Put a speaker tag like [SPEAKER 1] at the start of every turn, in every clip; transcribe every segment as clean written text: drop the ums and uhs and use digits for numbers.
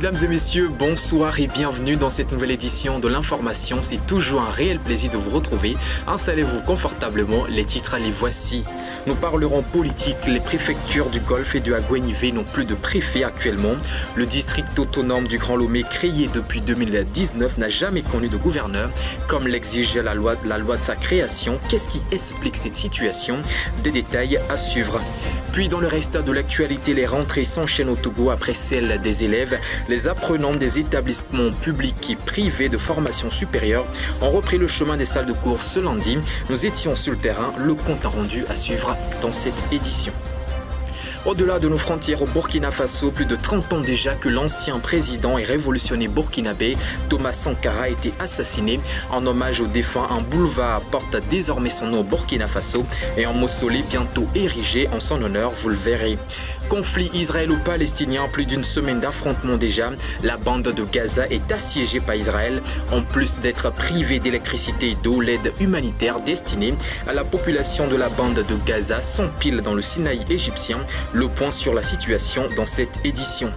[SPEAKER 1] Mesdames et messieurs, bonsoir et bienvenue dans cette nouvelle édition de l'information. C'est toujours un réel plaisir de vous retrouver. Installez-vous confortablement, les titres les voici. Nous parlerons politique. Les préfectures du Golfe et de Aguenivé n'ont plus de préfet actuellement. Le district autonome du Grand Lomé, créé depuis 2019, n'a jamais connu de gouverneur, comme l'exige la loi de sa création. Qu'est-ce qui explique cette situation? Des détails à suivre. Puis dans le reste de l'actualité, les rentrées s'enchaînent au Togo après celles des élèves. Les apprenants des établissements publics et privés de formation supérieure ont repris le chemin des salles de cours ce lundi. Nous étions sur le terrain, le compte rendu à suivre dans cette édition. Au-delà de nos frontières au Burkina Faso, plus de 30 ans déjà que l'ancien président et révolutionnaire burkinabé Thomas Sankara a été assassiné. En hommage au défunt, un boulevard porte désormais son nom au Burkina Faso et un mausolée bientôt érigé en son honneur, vous le verrez. Conflit israélo-palestinien, plus d'une semaine d'affrontement déjà. La bande de Gaza est assiégée par Israël. En plus d'être privée d'électricité et d'eau, l'aide humanitaire destinée à la population de la bande de Gaza s'empile dans le Sinaï égyptien. Le point sur la situation dans cette édition.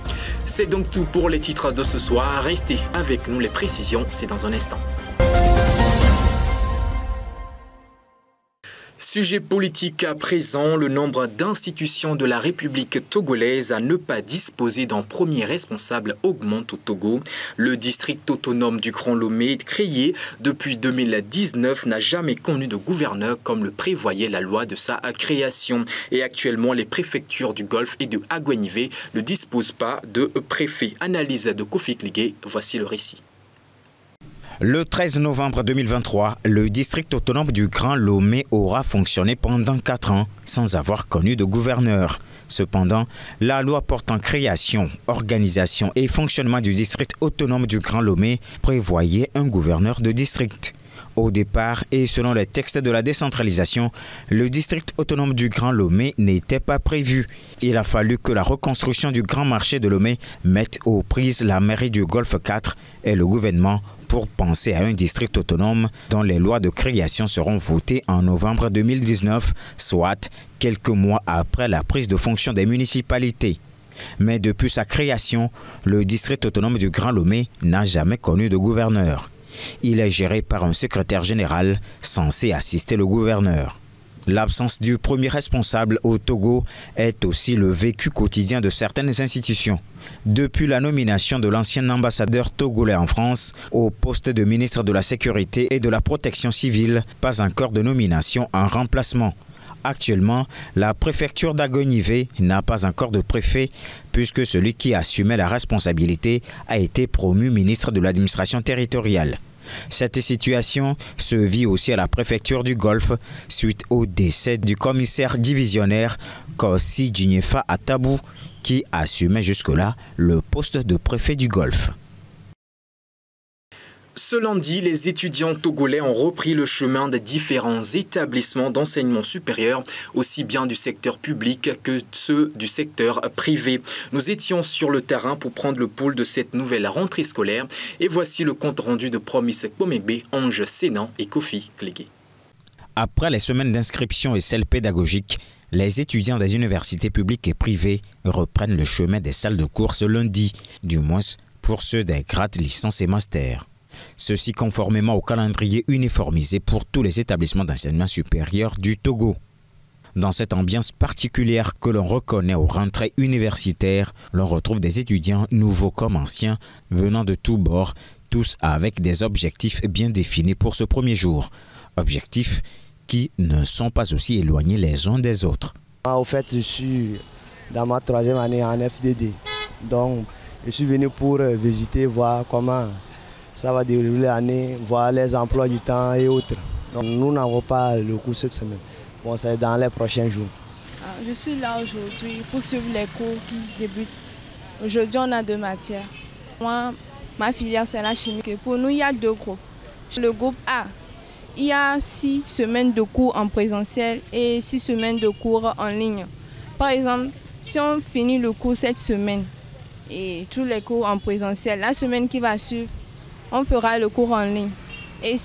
[SPEAKER 1] C'est donc tout pour les titres de ce soir. Restez avec nous, les précisions, c'est dans un instant. Sujet politique à présent, le nombre d'institutions de la République togolaise à ne pas disposer d'un premier responsable augmente au Togo. Le district autonome du Grand Lomé, créé depuis 2019, n'a jamais connu de gouverneur comme le prévoyait la loi de sa création. Et actuellement, les préfectures du Golfe et de Aguenivé ne disposent pas de préfet. Analyse de Kofi Kligué, voici le récit.
[SPEAKER 2] Le 13 novembre 2023, le district autonome du Grand Lomé aura fonctionné pendant 4 ans sans avoir connu de gouverneur. Cependant, la loi portant création, organisation et fonctionnement du district autonome du Grand Lomé prévoyait un gouverneur de district. Au départ, et selon les textes de la décentralisation, le district autonome du Grand Lomé n'était pas prévu. Il a fallu que la reconstruction du Grand Marché de Lomé mette aux prises la mairie du Golfe 4 et le gouvernement pour penser à un district autonome dont les lois de création seront votées en novembre 2019, soit quelques mois après la prise de fonction des municipalités. Mais depuis sa création, le district autonome du Grand Lomé n'a jamais connu de gouverneur. Il est géré par un secrétaire général censé assister le gouverneur. L'absence du premier responsable au Togo est aussi le vécu quotidien de certaines institutions. Depuis la nomination de l'ancien ambassadeur togolais en France au poste de ministre de la Sécurité et de la Protection civile, pas encore de nomination en remplacement. Actuellement, la préfecture d'Aguenivé n'a pas encore de préfet puisque celui qui assumait la responsabilité a été promu ministre de l'administration territoriale. Cette situation se vit aussi à la préfecture du Golfe suite au décès du commissaire divisionnaire Kossi Djinyefa Atabou qui assumait jusque-là le poste de préfet du Golfe.
[SPEAKER 1] Ce lundi, les étudiants togolais ont repris le chemin des différents établissements d'enseignement supérieur, aussi bien du secteur public que ceux du secteur privé. Nous étions sur le terrain pour prendre le pouls de cette nouvelle rentrée scolaire et voici le compte rendu de Promise Pomegbe, Ange Sénan et Kofi Kligué.
[SPEAKER 2] Après les semaines d'inscription et celles pédagogiques, les étudiants des universités publiques et privées reprennent le chemin des salles de cours ce lundi, du moins pour ceux des grades licence et master. Ceci conformément au calendrier uniformisé pour tous les établissements d'enseignement supérieur du Togo. Dans cette ambiance particulière que l'on reconnaît aux rentrées universitaires, l'on retrouve des étudiants nouveaux comme anciens venant de tous bords, tous avec des objectifs bien définis pour ce premier jour. Objectifs qui ne sont pas aussi éloignés les uns des autres.
[SPEAKER 3] Au fait, je suis dans ma 3e année en FDD, donc je suis venu pour visiter, voir comment ça va dérouler l'année, voir les emplois du temps et autres. Donc, nous n'avons pas le cours cette semaine. Bon, c'est dans les prochains jours.
[SPEAKER 4] Je suis là aujourd'hui pour suivre les cours qui débutent. Aujourd'hui, on a 2 matières. Moi, ma filière, c'est la chimie. Pour nous, il y a 2 groupes. Le groupe A, il y a 6 semaines de cours en présentiel et 6 semaines de cours en ligne. Par exemple, si on finit le cours cette semaine et tous les cours en présentiel, la semaine qui va suivre, on fera le cours en ligne. Et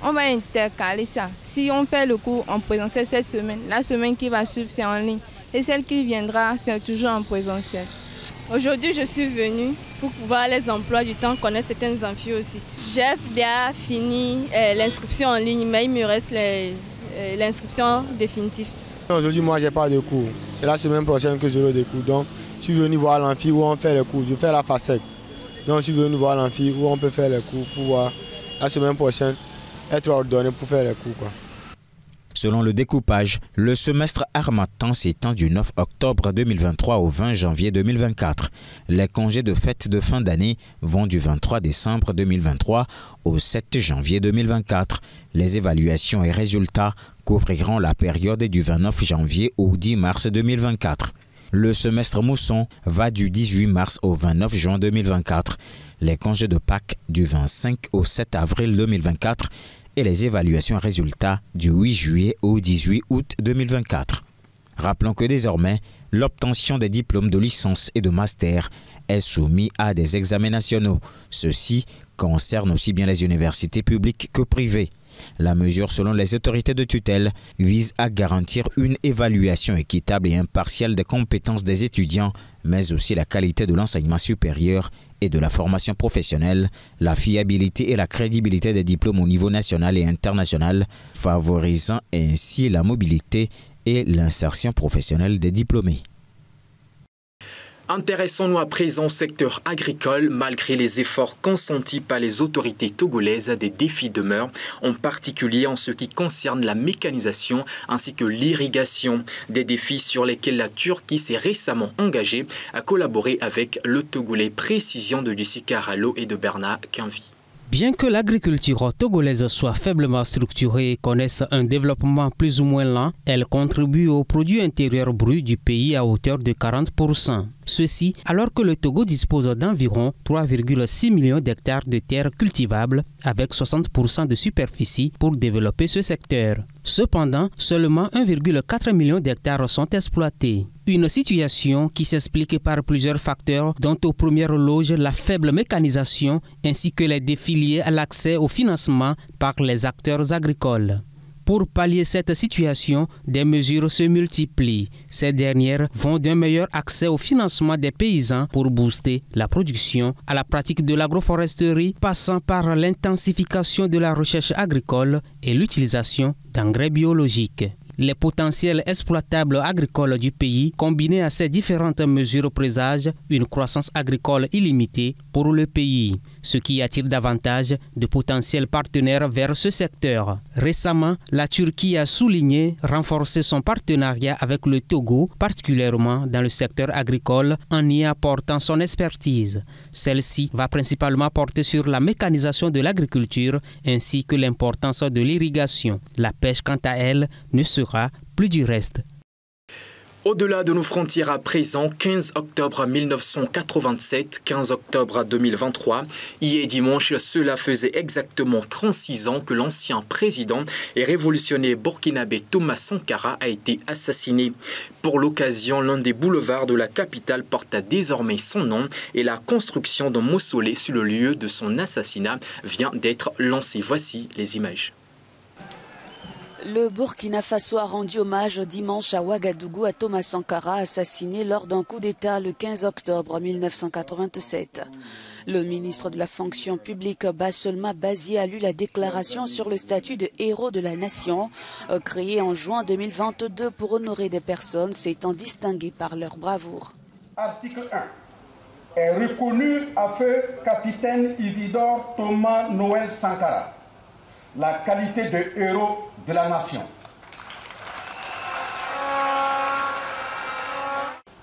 [SPEAKER 4] on va intercaler ça. Si on fait le cours en présentiel cette semaine, la semaine qui va suivre, c'est en ligne. Et celle qui viendra, c'est toujours en présentiel.
[SPEAKER 5] Aujourd'hui, je suis venue pour voir les emplois du temps, connaître certains amphis aussi. J'ai déjà fini l'inscription en ligne, mais il me reste l'inscription définitive.
[SPEAKER 3] Aujourd'hui, moi, je n'ai pas de cours. C'est la semaine prochaine que j'aurai des cours. Donc, je suis venu voir l'amphi où on fait les cours. Je fais la FASEC. Donc, je suis venu voir l'amphi où on peut faire les cours pour voir la semaine prochaine être ordonné pour faire les cours, quoi.
[SPEAKER 2] Selon le découpage, le semestre Harmattan s'étend du 9 octobre 2023 au 20 janvier 2024. Les congés de fête de fin d'année vont du 23 décembre 2023 au 7 janvier 2024. Les évaluations et résultats couvriront la période du 29 janvier au 10 mars 2024. Le semestre mousson va du 18 mars au 29 juin 2024. Les congés de Pâques du 25 au 7 avril 2024 et les évaluations et résultats du 8 juillet au 18 août 2024. Rappelons que désormais, l'obtention des diplômes de licence et de master est soumise à des examens nationaux. Ceci concerne aussi bien les universités publiques que privées. La mesure, selon les autorités de tutelle, vise à garantir une évaluation équitable et impartiale des compétences des étudiants, mais aussi la qualité de l'enseignement supérieur et de la formation professionnelle, la fiabilité et la crédibilité des diplômes au niveau national et international, favorisant ainsi la mobilité et l'insertion professionnelle des diplômés.
[SPEAKER 1] Intéressons-nous à présent au secteur agricole. Malgré les efforts consentis par les autorités togolaises, des défis demeurent, en particulier en ce qui concerne la mécanisation ainsi que l'irrigation. Des défis sur lesquels la Turquie s'est récemment engagée à collaborer avec le Togolais. Précision de Jessica Rallo et de Bernard Quinvi.
[SPEAKER 6] Bien que l'agriculture togolaise soit faiblement structurée et connaisse un développement plus ou moins lent, elle contribue au produit intérieur brut du pays à hauteur de 40%. Ceci alors que le Togo dispose d'environ 3,6 millions d'hectares de terres cultivables avec 60% de superficie pour développer ce secteur. Cependant, seulement 1,4 million d'hectares sont exploités. Une situation qui s'explique par plusieurs facteurs dont aux premières loges la faible mécanisation ainsi que les défis liés à l'accès au financement par les acteurs agricoles. Pour pallier cette situation, des mesures se multiplient. Ces dernières vont d'un meilleur accès au financement des paysans pour booster la production, à la pratique de l'agroforesterie, passant par l'intensification de la recherche agricole et l'utilisation d'engrais biologiques. Les potentiels exploitables agricoles du pays, combinés à ces différentes mesures, présagent une croissance agricole illimitée pour le pays, ce qui attire davantage de potentiels partenaires vers ce secteur. Récemment, la Turquie a souligné renforcer son partenariat avec le Togo, particulièrement dans le secteur agricole, en y apportant son expertise. Celle-ci va principalement porter sur la mécanisation de l'agriculture ainsi que l'importance de l'irrigation. La pêche, quant à elle, ne sera plus du reste.
[SPEAKER 1] Au-delà de nos frontières à présent, 15 octobre 1987, 15 octobre 2023, hier dimanche, cela faisait exactement 36 ans que l'ancien président et révolutionnaire burkinabé Thomas Sankara a été assassiné. Pour l'occasion, l'un des boulevards de la capitale porte désormais son nom et la construction d'un mausolée sur le lieu de son assassinat vient d'être lancée. Voici les images.
[SPEAKER 7] Le Burkina Faso a rendu hommage dimanche à Ouagadougou à Thomas Sankara, assassiné lors d'un coup d'État le 15 octobre 1987. Le ministre de la fonction publique Basselma Bazié a lu la déclaration sur le statut de héros de la nation, créée en juin 2022 pour honorer des personnes s'étant distinguées par leur bravoure.
[SPEAKER 8] Article 1 est reconnu à feu capitaine Isidore Thomas Noël Sankara la qualité de héros de la nation.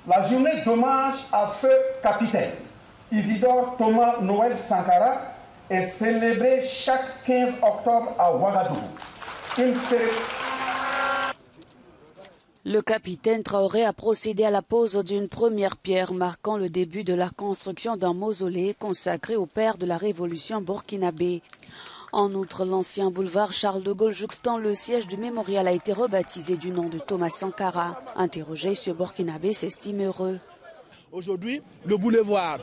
[SPEAKER 8] La journée d'hommage à feu capitaine Isidore Thomas Noël Sankara est célébrée chaque 15 octobre à Ouagadougou.
[SPEAKER 7] Le capitaine Traoré a procédé à la pose d'une première pierre marquant le début de la construction d'un mausolée consacré au père de la révolution burkinabé. En outre, l'ancien boulevard Charles de Gaulle jouxtant le siège du mémorial a été rebaptisé du nom de Thomas Sankara. Interrogé, ce burkinabé s'estime heureux.
[SPEAKER 9] Aujourd'hui, le boulevard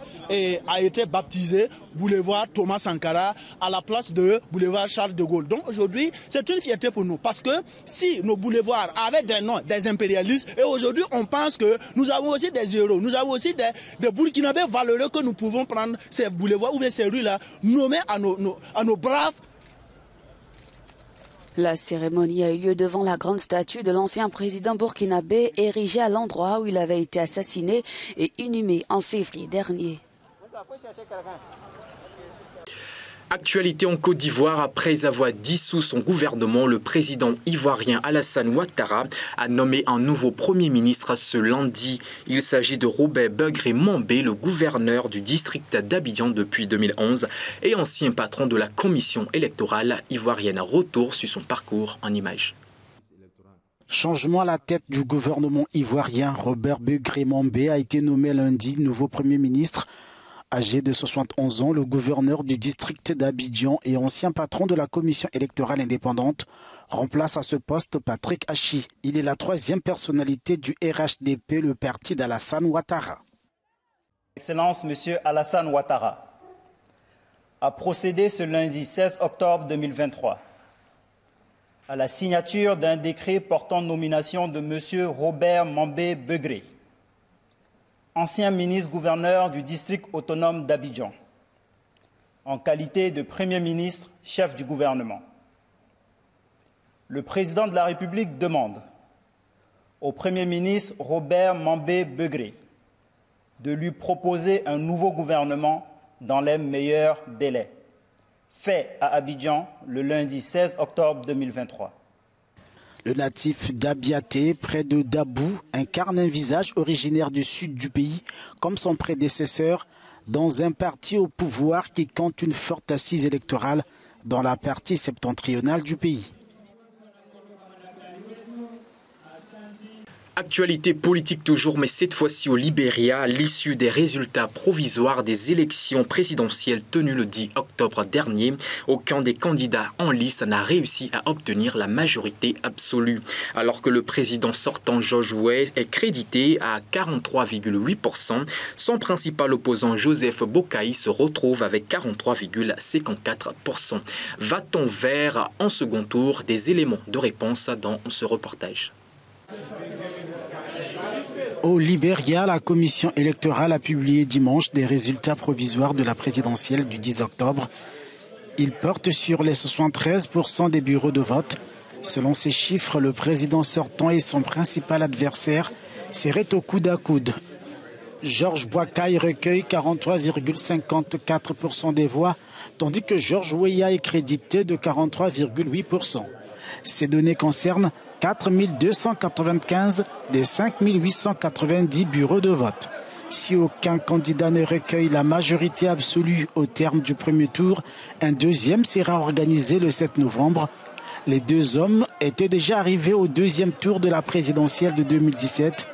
[SPEAKER 9] a été baptisé boulevard Thomas Sankara à la place de boulevard Charles de Gaulle. Donc aujourd'hui, c'est une fierté pour nous parce que si nos boulevards avaient des noms des impérialistes, et aujourd'hui on pense que nous avons aussi des héros, nous avons aussi des Burkinabés valeureux que nous pouvons prendre ces boulevards ou bien ces rues-là, nommer à nos braves.
[SPEAKER 7] La cérémonie a eu lieu devant la grande statue de l'ancien président burkinabé érigée à l'endroit où il avait été assassiné et inhumé en février dernier.
[SPEAKER 1] Actualité en Côte d'Ivoire, après avoir dissous son gouvernement, le président ivoirien Alassane Ouattara a nommé un nouveau Premier ministre ce lundi. Il s'agit de Robert Begré-Mambé, le gouverneur du district d'Abidjan depuis 2011 et ancien patron de la commission électorale ivoirienne. Retour sur son parcours en images.
[SPEAKER 10] Changement à la tête du gouvernement ivoirien, Robert Begré-Mambé a été nommé lundi nouveau Premier ministre. Âgé de 71 ans, le gouverneur du district d'Abidjan et ancien patron de la commission électorale indépendante remplace à ce poste Patrick Hachi. Il est la troisième personnalité du RHDP, le parti d'Alassane Ouattara.
[SPEAKER 11] Excellence, Monsieur Alassane Ouattara a procédé ce lundi 16 octobre 2023 à la signature d'un décret portant nomination de Monsieur Robert Mambé Begré, ancien ministre-gouverneur du district autonome d'Abidjan, en qualité de Premier ministre, chef du gouvernement. Le président de la République demande au Premier ministre Robert Mambé Begré de lui proposer un nouveau gouvernement dans les meilleurs délais. Fait à Abidjan le lundi 16 octobre 2023.
[SPEAKER 10] Le natif d'Abiaté, près de Dabou, incarne un visage originaire du sud du pays, comme son prédécesseur, dans un parti au pouvoir qui compte une forte assise électorale dans la partie septentrionale du pays.
[SPEAKER 1] Actualité politique toujours, mais cette fois-ci au Libéria, à l'issue des résultats provisoires des élections présidentielles tenues le 10 octobre dernier, aucun des candidats en lice n'a réussi à obtenir la majorité absolue. Alors que le président sortant George Weah est crédité à 43,8%, son principal opposant Joseph Boakai se retrouve avec 43,54%. Va-t-on vers un second tour? Des éléments de réponse dans ce reportage.
[SPEAKER 10] Au Libéria, la commission électorale a publié dimanche des résultats provisoires de la présidentielle du 10 octobre. Ils portent sur les 73% des bureaux de vote. Selon ces chiffres, le président sortant et son principal adversaire seraient au coude à coude. George Boakai recueille 43,54% des voix, tandis que George Weah est crédité de 43,8%. Ces données concernent 4 295 des 5 890 bureaux de vote. Si aucun candidat ne recueille la majorité absolue au terme du premier tour, un deuxième sera organisé le 7 novembre. Les deux hommes étaient déjà arrivés au deuxième tour de la présidentielle de 2017.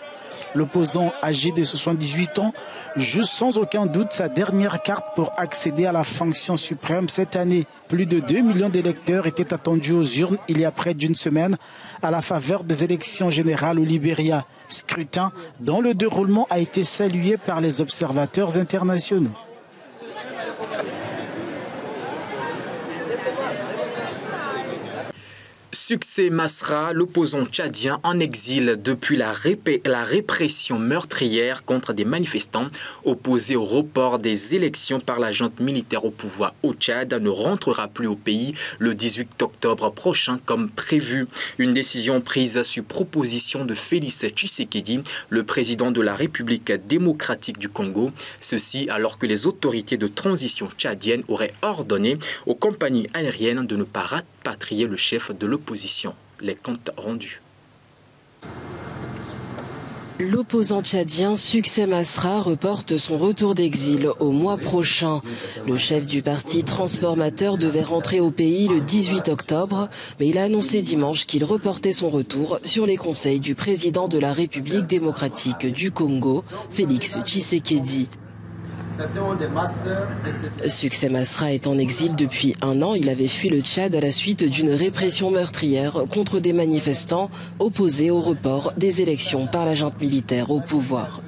[SPEAKER 10] L'opposant âgé de 78 ans joue sans aucun doute sa dernière carte pour accéder à la fonction suprême cette année. Plus de 2 millions d'électeurs étaient attendus aux urnes il y a près d'une semaine à la faveur des élections générales au Libéria. Scrutin dont le déroulement a été salué par les observateurs internationaux.
[SPEAKER 1] Succès Masra, l'opposant tchadien en exil depuis la répression meurtrière contre des manifestants opposés au report des élections par la junte militaire au pouvoir au Tchad, ne rentrera plus au pays le 18 octobre prochain comme prévu. Une décision prise sur proposition de Félix Tshisekedi, le président de la République démocratique du Congo. Ceci alors que les autorités de transition tchadiennes auraient ordonné aux compagnies aériennes de ne pas rapatrier le chef de l'opposition. Les comptes rendus.
[SPEAKER 12] L'opposant tchadien Succès Masra reporte son retour d'exil au mois prochain. Le chef du parti transformateur devait rentrer au pays le 18 octobre, mais il a annoncé dimanche qu'il reportait son retour sur les conseils du président de la République démocratique du Congo, Félix Tshisekedi. Succès Masra est en exil depuis un an. Il avait fui le Tchad à la suite d'une répression meurtrière contre des manifestants opposés au report des élections par la junte militaire au pouvoir.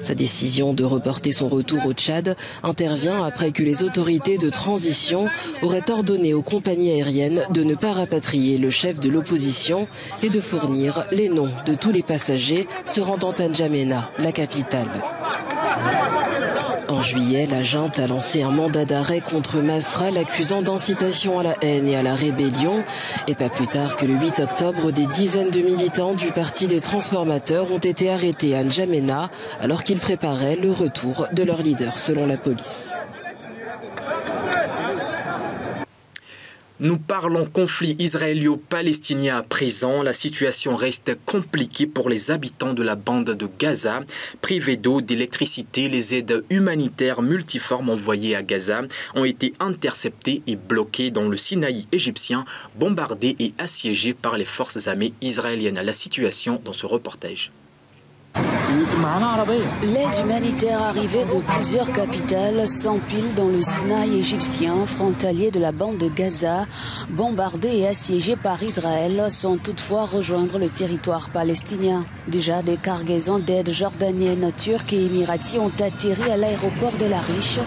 [SPEAKER 12] Sa décision de reporter son retour au Tchad intervient après que les autorités de transition auraient ordonné aux compagnies aériennes de ne pas rapatrier le chef de l'opposition et de fournir les noms de tous les passagers se rendant à N'Djamena, la capitale. En juillet, la junte a lancé un mandat d'arrêt contre Masra, l'accusant d'incitation à la haine et à la rébellion. Et pas plus tard que le 8 octobre, des dizaines de militants du Parti des transformateurs ont été arrêtés à N'Djamena alors qu'ils préparaient le retour de leur leader, selon la police.
[SPEAKER 1] Nous parlons conflit israélo-palestinien à présent. La situation reste compliquée pour les habitants de la bande de Gaza. Privés d'eau, d'électricité, les aides humanitaires multiformes envoyées à Gaza ont été interceptées et bloquées dans le Sinaï égyptien, bombardé et assiégé par les forces armées israéliennes. La situation dans ce reportage.
[SPEAKER 7] L'aide humanitaire arrivée de plusieurs capitales s'empile dans le Sinaï égyptien, frontalier de la bande de Gaza, bombardé et assiégé par Israël, sans toutefois rejoindre le territoire palestinien. Déjà, des cargaisons d'aide jordaniennes, turques et émiraties ont atterri à l'aéroport d'El Arish,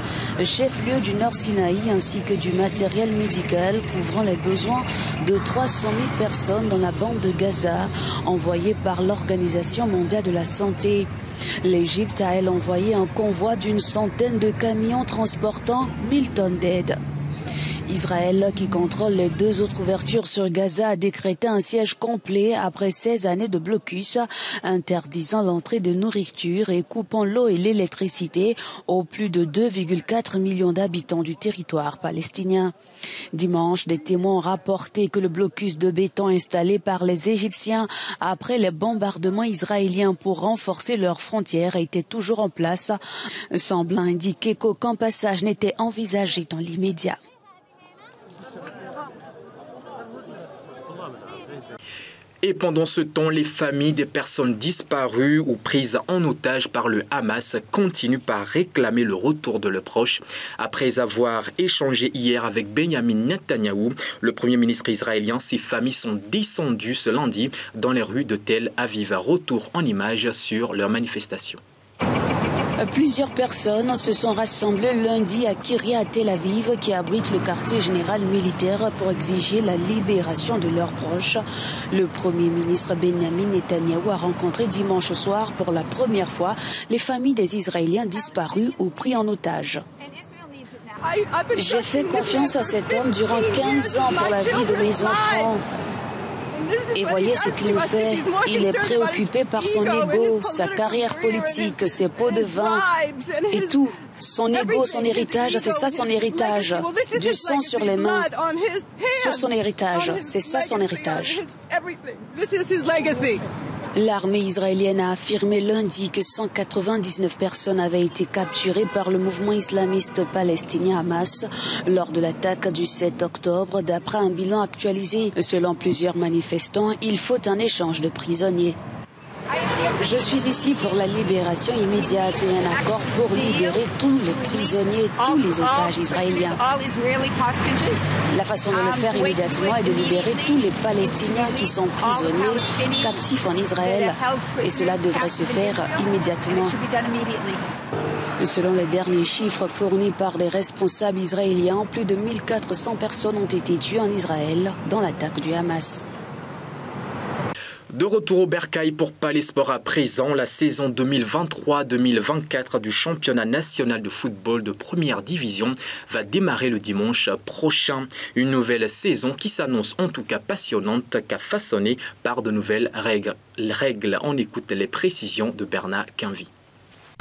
[SPEAKER 7] chef-lieu du Nord Sinaï, ainsi que du matériel médical couvrant les besoins de 300 000 personnes dans la bande de Gaza, envoyés par l'Organisation mondiale de la santé. L'Égypte a, elle, envoyé un convoi d'une centaine de camions transportant 1000 tonnes d'aide. Israël, qui contrôle les deux autres ouvertures sur Gaza, a décrété un siège complet après 16 années de blocus, interdisant l'entrée de nourriture et coupant l'eau et l'électricité aux plus de 2,4 millions d'habitants du territoire palestinien. Dimanche, des témoins ont rapporté que le blocus de béton installé par les Égyptiens après les bombardements israéliens pour renforcer leurs frontières était toujours en place, semblant indiquer qu'aucun passage n'était envisagé dans l'immédiat.
[SPEAKER 1] Et pendant ce temps, les familles des personnes disparues ou prises en otage par le Hamas continuent par réclamer le retour de leurs proches. Après avoir échangé hier avec Benjamin Netanyahou, le Premier ministre israélien, ces familles sont descendues ce lundi dans les rues de Tel Aviv. Retour en images sur leur manifestation.
[SPEAKER 7] Plusieurs personnes se sont rassemblées lundi à Kiryat Tel Aviv, qui abrite le quartier général militaire, pour exiger la libération de leurs proches. Le Premier ministre Benjamin Netanyahou a rencontré dimanche soir pour la première fois les familles des Israéliens disparus ou pris en otage. J'ai fait confiance à cet homme durant 15 ans pour la vie de mes enfants. Et voyez ce qu'il nous fait. Il est préoccupé par son ego, sa carrière politique, ses pots de vin et tout. Son ego, son héritage, c'est ça son héritage. Du sang sur les mains, sur son héritage. C'est ça son héritage. L'armée israélienne a affirmé lundi que 199 personnes avaient été capturées par le mouvement islamiste palestinien Hamas lors de l'attaque du 7 octobre. D'après un bilan actualisé, selon plusieurs manifestants, il faut un échange de prisonniers. Je suis ici pour la libération immédiate et un accord pour libérer tous les prisonniers, tous les otages israéliens. La façon de le faire immédiatement est de libérer tous les Palestiniens qui sont prisonniers, captifs en Israël. Et cela devrait se faire immédiatement. Selon les derniers chiffres fournis par des responsables israéliens, plus de 1400 personnes ont été tuées en Israël dans l'attaque du Hamas.
[SPEAKER 1] De retour au bercail pour Palais Sport à présent, la saison 2023-2024 du championnat national de football de première division va démarrer le dimanche prochain. Une nouvelle saison qui s'annonce en tout cas passionnante car façonnée par de nouvelles règles. On écoute les précisions de Bernard Quinvy.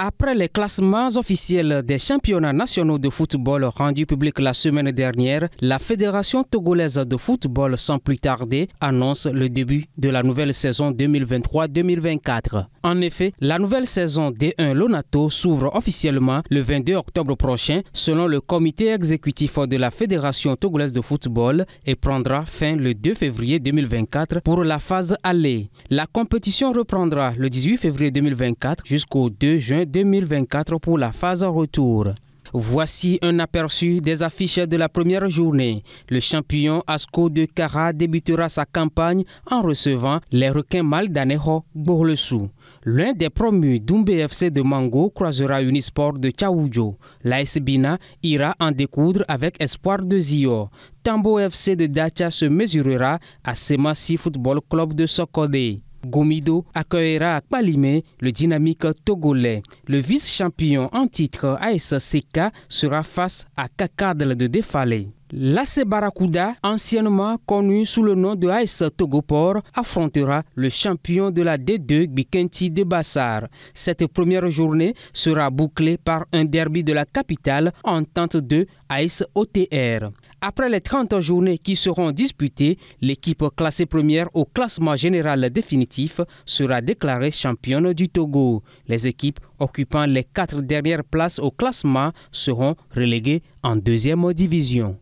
[SPEAKER 6] Après les classements officiels des championnats nationaux de football rendus publics la semaine dernière, la Fédération togolaise de football, sans plus tarder, annonce le début de la nouvelle saison 2023-2024. En effet, la nouvelle saison D1 Lonato s'ouvre officiellement le 22 octobre prochain, selon le comité exécutif de la Fédération togolaise de football, et prendra fin le 2 février 2024 pour la phase aller. La compétition reprendra le 18 février 2024 jusqu'au 2 juin 2024 pour la phase retour. Voici un aperçu des affiches de la première journée. Le champion Asco de Kara débutera sa campagne en recevant les requins mâles d'Aneho Borlesou. L'un des promus Doumbé FC de Mango croisera Unisport de Tchaoudjo. L'AS Bina ira en découdre avec Espoir de Zio. Tambo FC de Dacha se mesurera à Semassi Football Club de Sokodé. Gomido accueillera à Kpalimé le dynamique togolais. Le vice-champion en titre AS Seka sera face à Kakadle de Defalé. L'AS Barracuda, anciennement connu sous le nom de AS Togoport, affrontera le champion de la D2 Bikenti de Bassar. Cette première journée sera bouclée par un derby de la capitale Entente 2 AS OTR. Après les 30 journées qui seront disputées, l'équipe classée première au classement général définitif sera déclarée championne du Togo. Les équipes occupant les 4 dernières places au classement seront reléguées en deuxième division.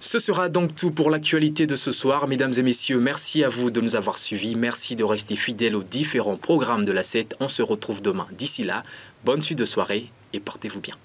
[SPEAKER 1] Ce sera donc tout pour l'actualité de ce soir. Mesdames et messieurs, merci à vous de nous avoir suivis. Merci de rester fidèles aux différents programmes de la 7. On se retrouve demain. D'ici là, bonne suite de soirée et portez-vous bien.